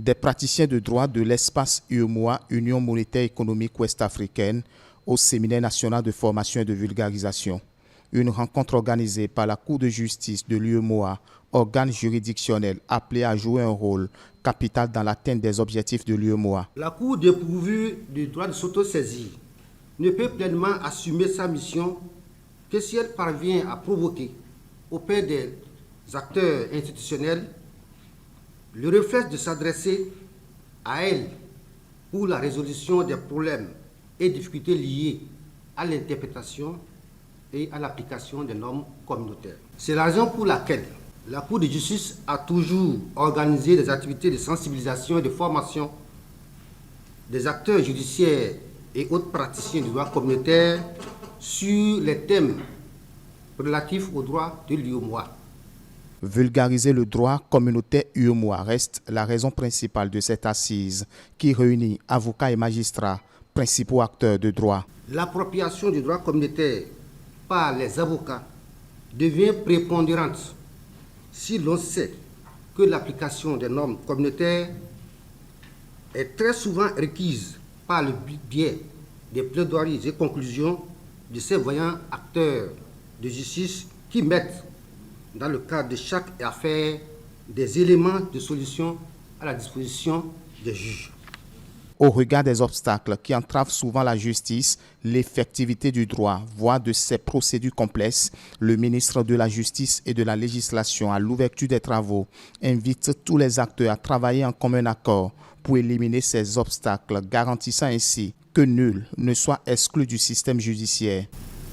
des praticiens de droit de l'espace UEMOA, Union monétaire économique ouest-africaine, au séminaire national de formation et de vulgarisation. Une rencontre organisée par la Cour de justice de l'UEMOA, organe juridictionnel appelé à jouer un rôle capital dans l'atteinte des objectifs de l'UEMOA. La Cour dépourvue du droit de s'autosaisir ne peut pleinement assumer sa mission que si elle parvient à provoquer auprès des acteurs institutionnels le réflexe de s'adresser à elle pour la résolution des problèmes et difficultés liées à l'interprétation et à l'application des normes communautaires. C'est la raison pour laquelle la Cour de justice a toujours organisé des activités de sensibilisation et de formation des acteurs judiciaires et autres praticiens du droit communautaire sur les thèmes relatifs au droit de l'UEMOA. Vulgariser le droit communautaire UEMOA reste la raison principale de cette assise qui réunit avocats et magistrats, principaux acteurs de droit. L'appropriation du droit communautaire par les avocats devient prépondérante si l'on sait que l'application des normes communautaires est très souvent requise par le biais des plaidoiries et conclusions de ces voyants acteurs de justice qui mettent dans le cadre de chaque affaire des éléments de solution à la disposition des juges. Au regard des obstacles qui entravent souvent la justice, l'effectivité du droit, voire de ces procédures complexes, le ministre de la Justice et de la Législation, à l'ouverture des travaux, invite tous les acteurs à travailler en commun accord pour éliminer ces obstacles, garantissant ainsi que nul ne soit exclu du système judiciaire.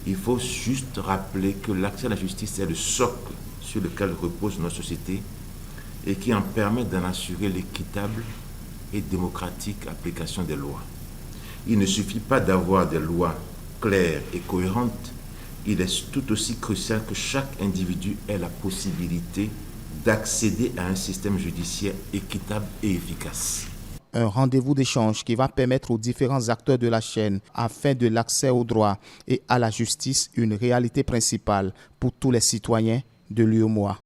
Il faut juste rappeler que l'accès à la justice est le socle sur lequel repose notre société et qui en permet d'en assurer l'équitable et démocratique application des lois. Il ne suffit pas d'avoir des lois claires et cohérentes, il est tout aussi crucial que chaque individu ait la possibilité d'accéder à un système judiciaire équitable et efficace. Un rendez-vous d'échange qui va permettre aux différents acteurs de la chaîne à faire de l'accès au droit et à la justice une réalité principale pour tous les citoyens de l'UEMOA.